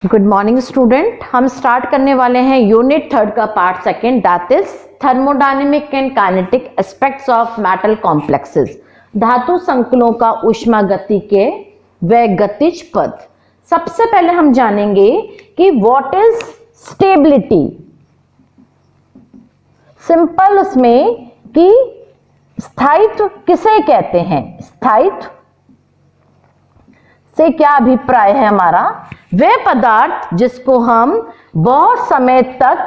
Good morning student. हम start करने वाले हैं यूनिट 3 का part 2 that is thermodynamic and kinetic aspects of metal complexes. धातु संकुलों का ऊष्मागतिकीय व गतिज पद। सबसे पहले हम जानेंगे कि व्हाट इज स्टेबिलिटी। सिंपल उसमें कि स्थायित्व किसे कहते हैं, स्थायित्व से क्या अभिप्राय है हमारा। वह पदार्थ जिसको हम बहुत समय तक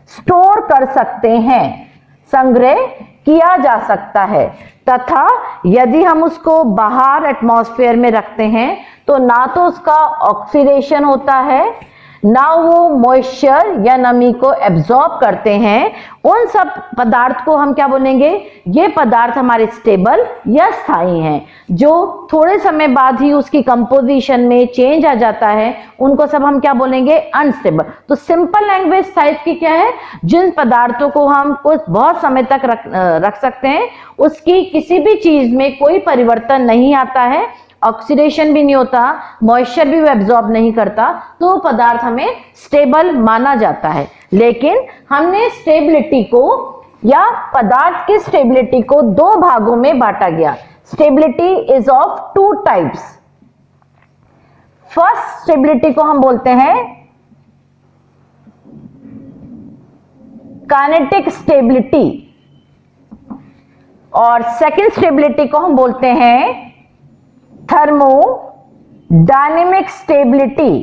स्टोर कर सकते हैं, संग्रह किया जा सकता है, तथा यदि हम उसको बाहर एटमॉस्फेयर में रखते हैं तो ना तो उसका ऑक्सीडेशन होता है, ना वो मॉइस्चर या नमी को एब्जॉर्ब करते हैं। उन सब पदार्थ को हम क्या बोलेंगे, ये पदार्थ हमारे स्टेबल या स्थायी हैं। जो थोड़े समय बाद ही उसकी कंपोजिशन में चेंज आ जाता है, उनको सब हम क्या बोलेंगे, अनस्टेबल। तो सिंपल लैंग्वेज स्थायित्व की क्या है, जिन पदार्थों को हम कुछ बहुत समय तक रख सकते हैं, उसकी किसी भी चीज में कोई परिवर्तन नहीं आता है, ऑक्सीडेशन भी नहीं होता, मॉइस्चर भी वो एब्जॉर्ब नहीं करता, तो वो पदार्थ हमें स्टेबल माना जाता है। लेकिन हमने स्टेबिलिटी को या पदार्थ की स्टेबिलिटी को दो भागों में बांटा गया। Stability is of two types. First stability को हम बोलते हैं काइनेटिक स्टेबिलिटी और सेकंड स्टेबिलिटी को हम बोलते हैं थर्मोडायनेमिक स्टेबिलिटी।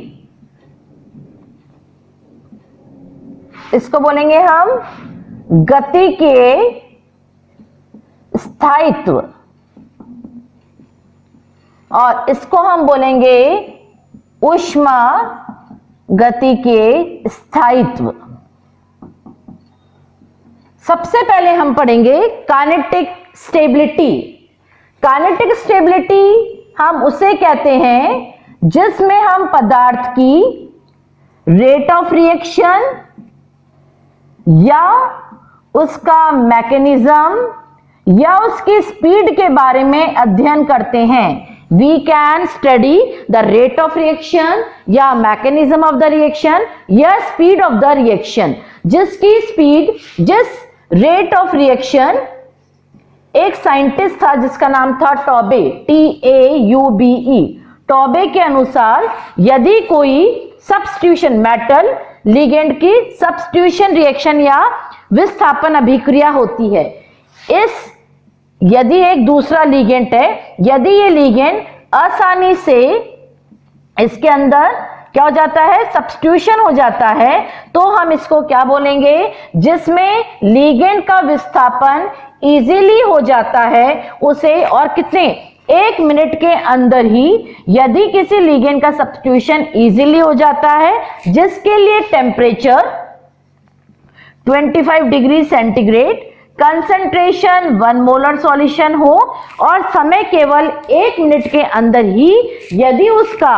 इसको बोलेंगे हम गति के स्थायित्व और इसको हम बोलेंगे ऊष्मा गति के स्थायित्व। सबसे पहले हम पढ़ेंगे काइनेटिक स्टेबिलिटी। काइनेटिक स्टेबिलिटी हम उसे कहते हैं जिसमें हम पदार्थ की रेट ऑफ रिएक्शन या उसका मैकेनिज्म या उसकी स्पीड के बारे में अध्ययन करते हैं। We can study the rate of reaction या मैकेनिज्म ऑफ द रिएक्शन या स्पीड ऑफ द रिएक्शन। जिसकी स्पीड, जिस रेट ऑफ रिएक्शन, एक साइंटिस्ट था जिसका नाम था टॉबे, TAUBE। टॉबे के अनुसार यदि कोई सब्स्टिट्यूशन मेटल लिगेंड की सब्स्टिट्यूशन रिएक्शन या विस्थापन अभिक्रिया होती है, यदि एक दूसरा लिगेंड है, यदि ये लिगेंड आसानी से इसके अंदर क्या हो जाता है, सब्स्टिट्यूशन हो जाता है, तो हम इसको क्या बोलेंगे, जिसमें लिगेंड का विस्थापन इजीली हो जाता है उसे, और कितने, 1 मिनट के अंदर ही यदि किसी लिगेंड का सब्स्टिट्यूशन इजीली हो जाता है, जिसके लिए temperature 25 degree centigrade, concentration 1 molar solution हो और समय केवल 1 मिनट के अंदर ही यदि उसका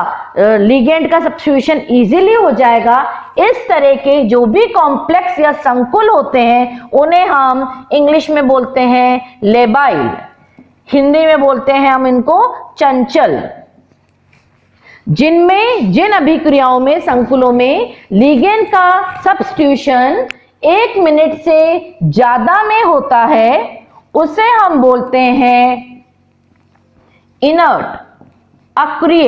लिगेंड का सब्स्टिट्यूशन इजीली हो जाएगा, इस तरह के जो भी कॉम्प्लेक्स या संकुल होते हैं उन्हें हम इंग्लिश में बोलते हैं लेबाइल, हिंदी में बोलते हैं हम इनको चंचल। जिन अभिक्रियाओं में, संकुलों में लिगेंड का सब्स्टिट्यूशन 1 मिनट से ज्यादा में होता है, उसे हम बोलते हैं इनर्ट, अक्रिय।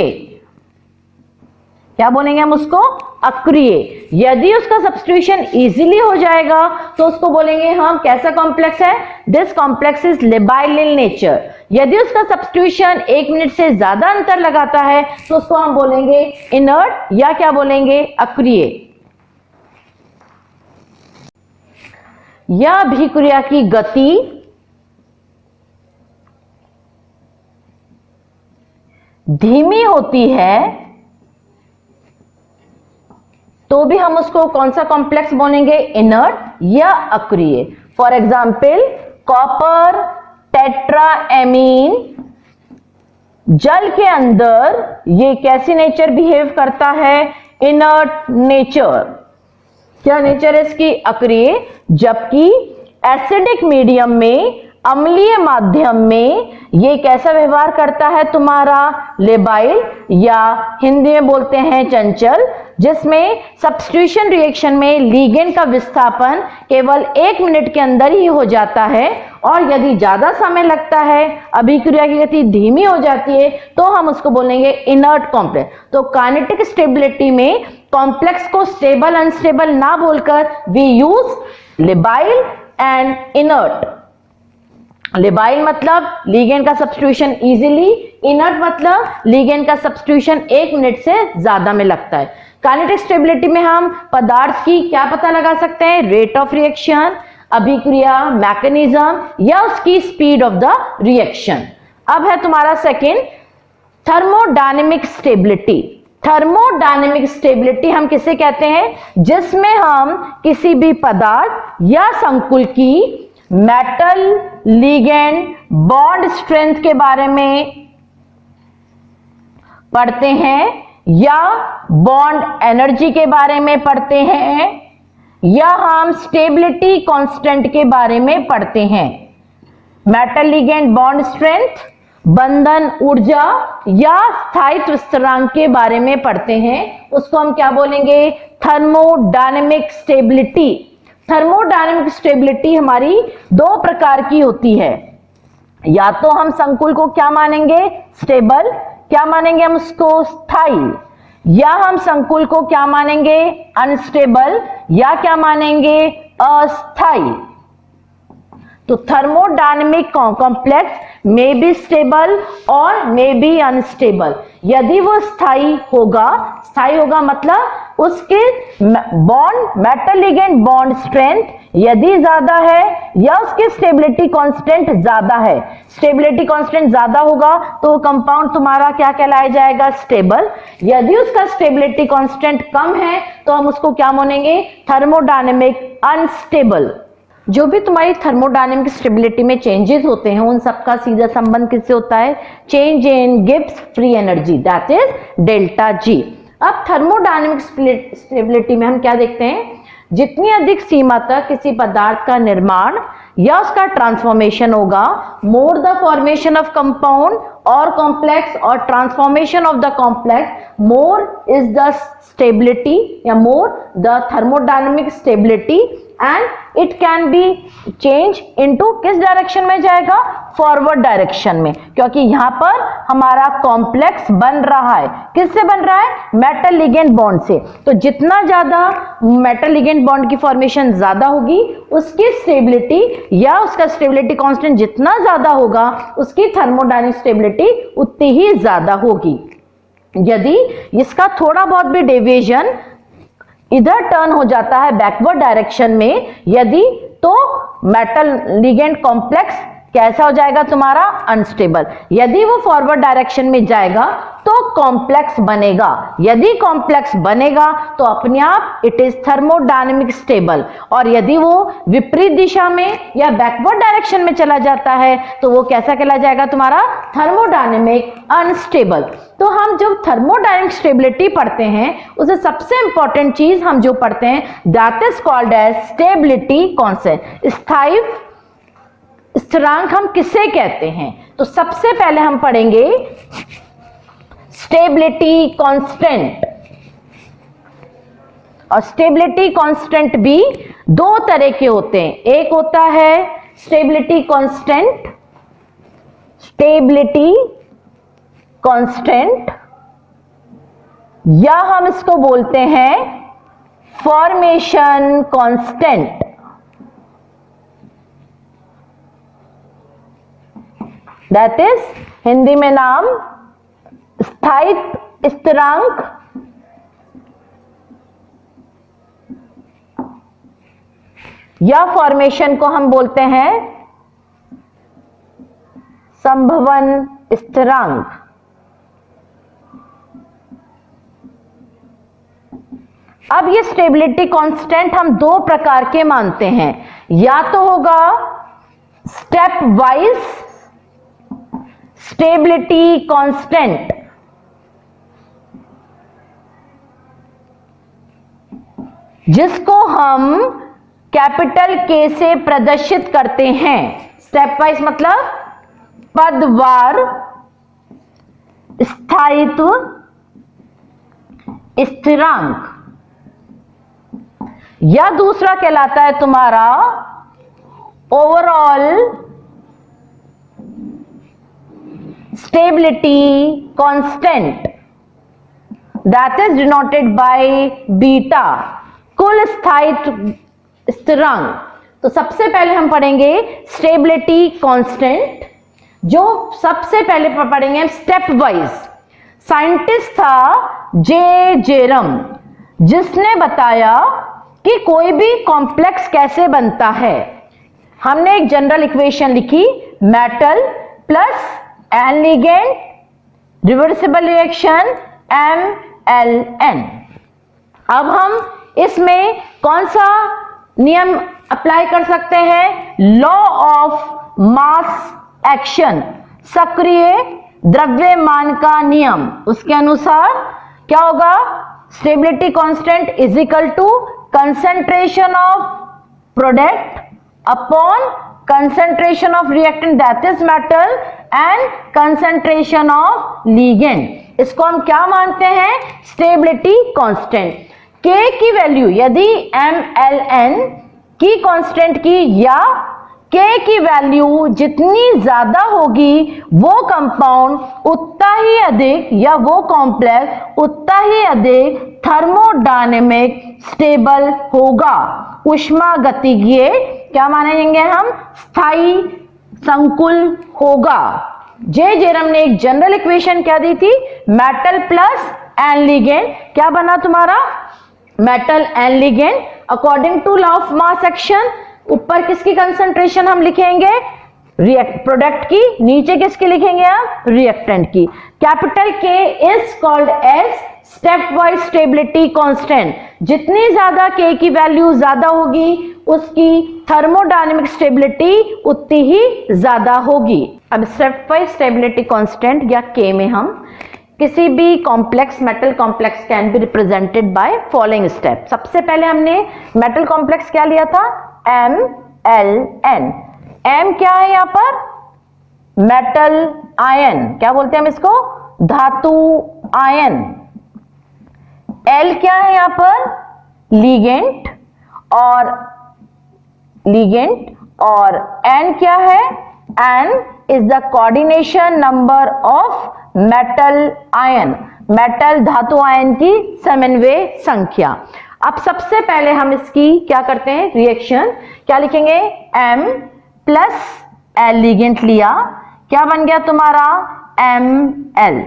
क्या बोलेंगे हम उसको, अक्रिय। यदि उसका सब्स्टिट्यूशन इजीली हो जाएगा तो उसको बोलेंगे हम, कैसा कॉम्प्लेक्स है, this complex is labile in nature. यदि उसका सब्स्टिट्यूशन 1 मिनट से ज्यादा अंतर लगाता है तो उसको हम बोलेंगे इनर्ट या क्या बोलेंगे, अक्रिय। यह अभिक्रिया की गति धीमी होती है तो भी हम उसको कौन सा कॉम्प्लेक्स बोलेंगे, इनर्ट या अक्रिय। फॉर एग्जाम्पल कॉपर टेट्राएमीन, जल के अंदर ये कैसी नेचर बिहेव करता है, इनर्ट नेचर। क्या नेचर है इसकी, अक्रिय। जबकि एसिडिक मीडियम में अम्लीय माध्यम में ये कैसा व्यवहार करता है तुम्हारा लेबाइल, या हिंदी में बोलते हैं चंचल, जिसमें सब्स्टिट्यूशन रिएक्शन में लिगेंड का विस्थापन केवल 1 मिनट के अंदर ही हो जाता है, और यदि ज्यादा समय लगता है, अभिक्रिया की गति धीमी हो जाती है, तो हम उसको बोलेंगे इनर्ट कॉम्प्लेक्स। तो काइनेटिक स्टेबिलिटी में कॉम्प्लेक्स को स्टेबल अनस्टेबल ना बोलकर we use labile and inert. Labile मतलब लिगेंड का सब्स्टिट्यूशन इजीली, इनर्ट मतलब लिगेंड का सब्स्टिट्यूशन 1 मिनट से ज्यादा में लगता है। काइनेटिक स्टेबिलिटी में हम पदार्थ की क्या पता लगा सकते हैं, रेट ऑफ रिएक्शन, अभिक्रिया, मैकेनिज्म, या उसकी स्पीड ऑफ द रिएक्शन। अब है तुम्हारा second thermodynamic stability. Thermodynamic stability हम किसे कहते हैं, जिसमें हम किसी भी पदार्थ या संकुल की मेटल लिगेंड बॉन्ड स्ट्रेंथ के बारे में पढ़ते हैं, या बॉन्ड एनर्जी के बारे में पढ़ते हैं, या हम स्टेबिलिटी कांस्टेंट के बारे में पढ़ते हैं। मेटल लिगेंड बॉन्ड स्ट्रेंथ, बंधन ऊर्जा, या स्थायित्व स्थिरांक के बारे में पढ़ते हैं, उसको हम क्या बोलेंगे, थर्मोडायनेमिक स्टेबिलिटी। थर्मोडायनेमिक स्टेबिलिटी हमारी 2 प्रकार की होती है, या तो हम संकुल को क्या मानेंगे, स्टेबल, क्या मानेंगे हम उसको, स्थायी, या हम संकुल को क्या मानेंगे, अनस्टेबल, या क्या मानेंगे, अस्थायी। तो thermodynamic complex may be stable और मे बी अनस्टेबल। यदि वो स्थायी होगा मतलब उसके bond metal ligand bond strength यदि ज्यादा है, या उसकी स्टेबिलिटी कांस्टेंट ज्यादा है। स्टेबिलिटी कांस्टेंट ज्यादा होगा तो कंपाउंड तुम्हारा क्या कहलाया जाएगा, स्टेबल। यदि उसका स्टेबिलिटी कांस्टेंट कम है तो हम उसको क्या मानेंगे, थर्मोडायनेमिक अनस्टेबल। जो भी तुम्हारी थर्मोडायनेमिक स्टेबिलिटी में चेंजेस होते हैं उन सबका सीधा संबंध किससे होता है, change in Gibbs free energy, that is delta G. अब थर्मोडायनेमिक स्टेबिलिटी में हम क्या देखते हैं, जितनी अधिक सीमा तक किसी पदार्थ का निर्माण या उसका ट्रांसफॉर्मेशन होगा, more the formation of compound और कॉम्प्लेक्स और transformation of the complex, more is the stability या more the thermodynamic stability, and it can be change into किस डायरेक्शन में जाएगा, फॉरवर्ड डायरेक्शन में, क्योंकि यहां पर हमारा कॉम्प्लेक्स बन रहा है। किससे बन रहा है, मेटल लिगेंड बॉन्ड से। तो जितना ज्यादा मेटल लिगेंड बॉन्ड की फॉर्मेशन ज्यादा होगी, उसकी स्टेबिलिटी या उसका स्टेबिलिटी कांस्टेंट जितना ज्यादा होगा, उसकी थर्मोडायनेमिक स्टेबिलिटी उतनी ही ज्यादा होगी। यदि इसका थोड़ा बहुत भी डेविएशन इधर टर्न हो जाता है बैकवर्ड डायरेक्शन में, यदि तो मेटल लिगेंड कॉम्प्लेक्स कैसा हो जाएगा तुम्हारा, अनस्टेबल। यदि वो फॉरवर्ड डायरेक्शन में जाएगा तो कॉम्प्लेक्स बनेगा। यदि कॉम्प्लेक्स बनेगा तो अपने आप इट इज थर्मोडायनेमिक स्टेबल, और यदि वो विपरीत दिशा में या बैकवर्ड डायरेक्शन में चला जाता है तो वो कैसा कहला जाएगा तुम्हारा, थर्मोडायनेमिक अनस्टेबल। तो हम जब थर्मोडायनेमिक स्टेबिलिटी पढ़ते हैं उसे सबसे इंपॉर्टेंट चीज हम जो पढ़ते हैं that is called as stability constant. स्थायी स्थिरांक हम किसे कहते हैं, तो सबसे पहले हम पढ़ेंगे स्टेबिलिटी कांस्टेंट। और स्टेबिलिटी कांस्टेंट भी 2 तरह के होते हैं, एक होता है स्टेबिलिटी कांस्टेंट, या हम इसको बोलते हैं formation constant. That is Hindi में नाम स्थायित्व स्थिरांक, या फॉर्मेशन को हम बोलते हैं संभवन स्थिरांक। अब ये स्टेबिलिटी कांस्टेंट हम 2 प्रकार के मानते हैं, या तो होगा स्टेप वाइज स्टेबिलिटी कांस्टेंट, जिसको हम कैपिटल के से प्रदर्शित करते हैं। स्टेप वाइज मतलब पदवार स्थायित्व स्थिरांक, या दूसरा कहलाता है तुम्हारा overall stability constant, that is denoted by beta, कुल स्थायित्व स्थिरांक। तो सबसे पहले हम पढ़ेंगे स्टेबिलिटी कांस्टेंट, जो सबसे पहले पढ़ेंगे स्टेप वाइज। साइंटिस्ट था जे जेरम, जिसने बताया कि कोई भी कॉम्प्लेक्स कैसे बनता है। हमने एक जनरल इक्वेशन लिखी, metal plus n ligand reversible reaction MLN। अब हम इसमें कौन सा नियम अप्लाई कर सकते हैं? लॉ ऑफ मास एक्शन, सक्रिय द्रव्यमान का नियम। उसके अनुसार क्या होगा? Stability constant is equal to concentration of product upon concentration of reactant that is metal and concentration of ligand. इसको हम क्या मानते हैं? Stability constant. K की वैल्यू यदि MLN की कांस्टेंट की या K की वैल्यू जितनी ज्यादा होगी, वो कंपाउंड उतना ही अधिक या वो कॉम्प्लेक्स उतना ही अधिक थर्मोडायनेमिक स्टेबल होगा। उष्मागतिकीय क्या मानेंगे हम? स्थायी संकुल होगा। जे जेरम ने एक जनरल इक्वेशन क्या दी थी? Metal plus n ligand. क्या बना तुम्हारा? Metal n ligand according to law of mass action. ऊपर किसकी कंसंट्रेशन हम लिखेंगे? प्रोडक्ट की। नीचे किसकी लिखेंगे हम? रिएक्टेंट की। Capital K is called as stepwise stability constant. जितनी ज्यादा K की वैल्यू ज्यादा होगी, उसकी थर्मोडायनेमिक स्टेबिलिटी उतनी ही ज्यादा होगी। अब स्टेप वाइज स्टेबिलिटी कांस्टेंट या K में हम किसी भी complex, metal complex can be represented by following step. सबसे पहले हमने मेटल कॉम्प्लेक्स क्या लिया था? MLN। M क्या है यहां पर? Metal ion. क्या बोलते हैं हम इसको? धातु आयन। L क्या है यहां पर? लिगेंड और N क्या है? N is the coordination number of metal ion, metal धातु आयन की समन्वय संख्या। अब सबसे पहले हम इसकी क्या करते हैं? रिएक्शन क्या लिखेंगे? M प्लस L लिगेंड लिया, क्या बन गया तुम्हारा? ML।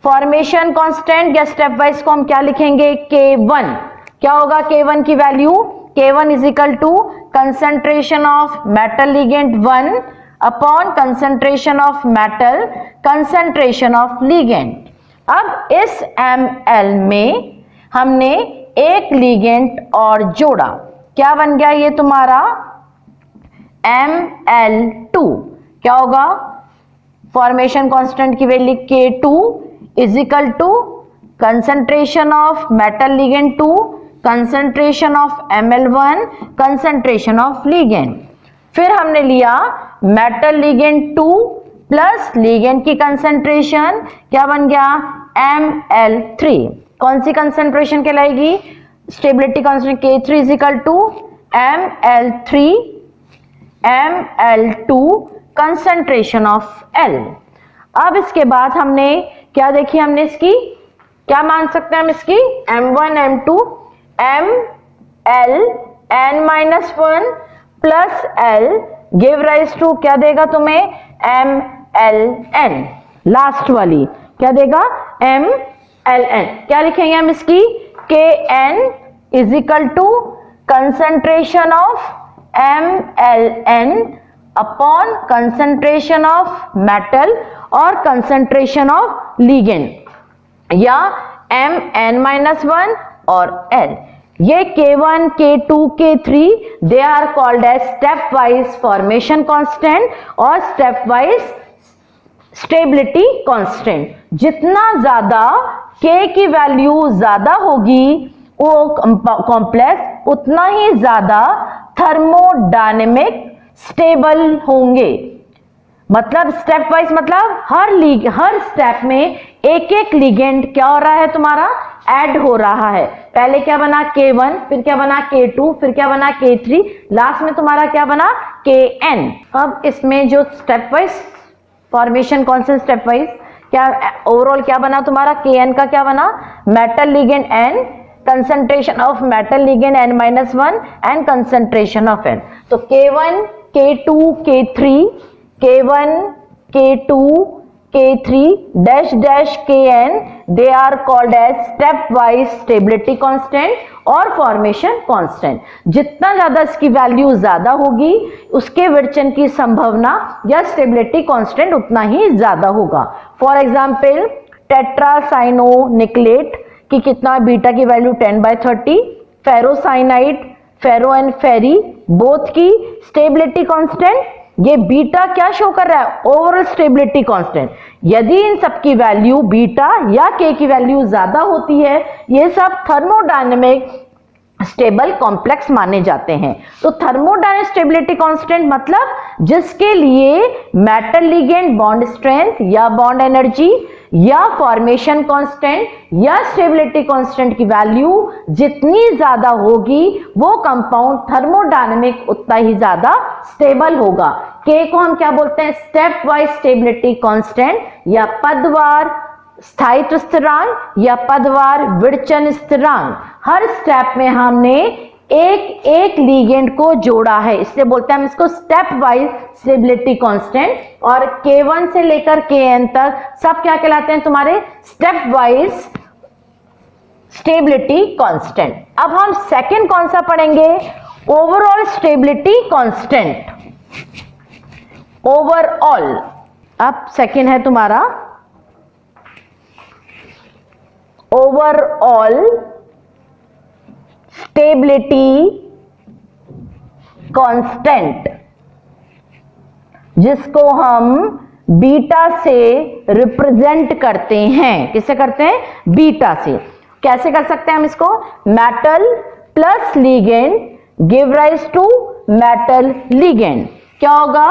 फॉर्मेशन कांस्टेंट या स्टेप वाइज को हम क्या लिखेंगे? K1। क्या होगा K1 की वैल्यू? K1 is equal to concentration of metal ligand 1 upon concentration of metal concentration of ligand. अब इस ML में हमने एक लिगेंड और जोड़ा, क्या बन गया ये तुम्हारा? ML2। क्या होगा? फॉर्मेशन कांस्टेंट की value K2 is equal to concentration of metal ligand 2 concentration of ML1 concentration of ligand. फिर हमने लिया मेटल लिगेंड 2 प्लस लिगेंड की कंसंट्रेशन, क्या बन गया? ML3। कौन सी कंसंट्रेशन कहलाएगी? Stability constant K3 is equal to ML3 ML2 concentration of L। अब इसके बाद हमने क्या देखी? हमने इसकी क्या मान सकते हैं हम इसकी? M1 M2 ML N-1 plus L give rise to क्या देगा तुम्हें? MLN। लास्ट वाली क्या देगा? MLN। क्या लिखेंगे हम इसकी? KN is equal to concentration of MLN upon concentration of metal और कंसंट्रेशन ऑफ लिगेंड, या MN-1 और L। ये K1, K2, K3 they are called as stepwise formation constant और स्टेप वाइज स्टेबिलिटी कांस्टेंट। जितना ज्यादा K की value ज्यादा होगी, वो कॉम्प्लेक्स उतना ही ज्यादा थर्मोडायनेमिक स्टेबल होंगे। मतलब स्टेप वाइज, मतलब हर स्टेप में एक एक लिगेंड क्या हो रहा है तुम्हारा, ऐड हो रहा है। पहले क्या बना K1, फिर क्या बना K2, फिर क्या बना K3, लास्ट में तुम्हारा क्या बना Kn। अब इसमें जो स्टेप वाइज फॉर्मेशन, कौन से स्टेप वाइज, क्या ओवरऑल क्या बना तुम्हारा, Kn का क्या बना, metal ligand N, concentration of metal ligand N-1 and concentration of N। तो K1, K2, K3, K1, K2, K3 dash dash Kn, they are called as step wise stability constant और formation constant। जितना ज्यादा इसकी value ज्यादा होगी उसके विरचन की संभावना या स्टेबिलिटी कांस्टेंट उतना ही ज्यादा होगा। फॉर एग्जाम्पल टेट्रासाइनोनिक्लेट की कितना, बीटा की value 10/30, ferrocyanide, ferro and ferri both की स्टेबिलिटी कांस्टेंट, ये बीटा क्या शो कर रहा है, ओवरऑल स्टेबिलिटी कांस्टेंट। यदि इन सब की वैल्यू बीटा या के की वैल्यू ज्यादा होती है, ये सब थर्मोडायनेमिक स्टेबल कॉम्प्लेक्स माने जाते हैं। तो थर्मोडायनेमिक स्टेबिलिटी कांस्टेंट मतलब जिसके लिए मेटल लिगेंड बॉन्ड स्ट्रेंथ या बॉन्ड एनर्जी या फॉर्मेशन कांस्टेंट या स्टेबिलिटी कांस्टेंट की वैल्यू जितनी ज्यादा होगी वो कंपाउंड थर्मोडायनेमिक उतना ही ज्यादा स्टेबल होगा। के को हम क्या बोलते हैं, स्टेप वाइज स्टेबिलिटी कांस्टेंट या पदवार स्थायित्व स्थिरांक या पदवार विरचन स्थिरांक। हर स्टेप में हमने एक एक लिगेंड को जोड़ा है, इसलिए बोलते हैं हम इसको स्टेप वाइज स्टेबिलिटी कांस्टेंट। और K1 से लेकर Kn तक सब क्या कहलाते हैं तुम्हारे, स्टेप वाइज स्टेबिलिटी कांस्टेंट। अब हम सेकंड कौन सा पढ़ेंगे, ओवरऑल स्टेबिलिटी कांस्टेंट। ओवरऑल अब सेकंड है तुम्हारा ओवरऑल स्टेबिलिटी कांस्टेंट, जिसको हम बीटा से रिप्रेजेंट करते हैं। किससे करते हैं, बीटा से। कैसे कर सकते हैं हम इसको, metal plus ligand give rise to metal ligand. क्या होगा,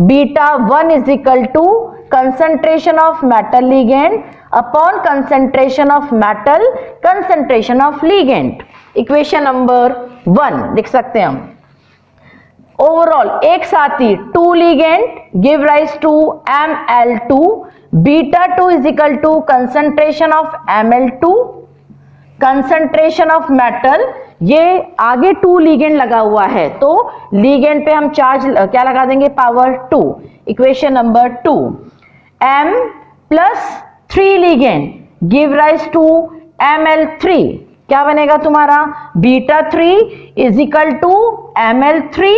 beta 1 is equal to concentration of metal ligand upon concentration of metal concentration of ligand. Equation number 1 लिख सकते हैं हम। ओवरऑल एक साथ ही 2 ligand give rise to Ml2, beta 2 is equal to concentration of Ml2, concentration of metal, ये आगे 2 ligand लगा हुआ है तो लिगेंड पे हम चार्ज क्या लगा देंगे, power 2। Equation number 2, M plus 3 ligand give rise to Ml3। क्या बनेगा तुम्हारा, beta 3 is equal to Ml3,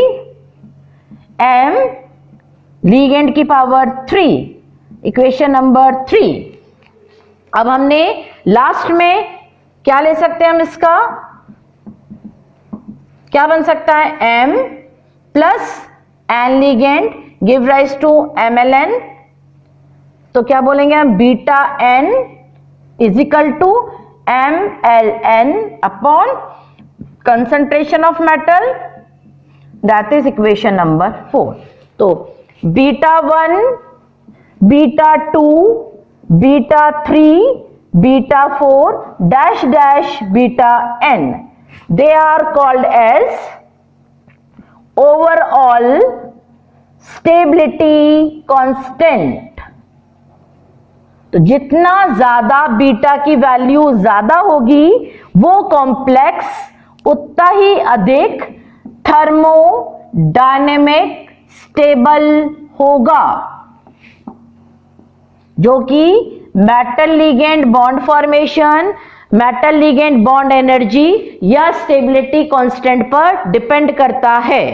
M ligand की पावर 3। Equation number 3। अब हमने लास्ट में क्या ले सकते हैं हम, इसका क्या बन सकता है, M plus N ligand give rise to MLN। तो क्या बोलेंगे हम, beta N is equal to MLN upon concentration of metal, that is equation number 4। तो beta 1, beta 2, beta 3, beta 4 dash डैश बीटा N, they are called as overall stability constant। तो जितना ज्यादा बीटा की वैल्यू ज्यादा होगी वो कॉम्प्लेक्स उतना ही अधिक थर्मोडायनेमिक स्टेबल होगा, जो कि metal ligand bond formation, metal ligand bond energy या स्टेबिलिटी कांस्टेंट पर डिपेंड करता है।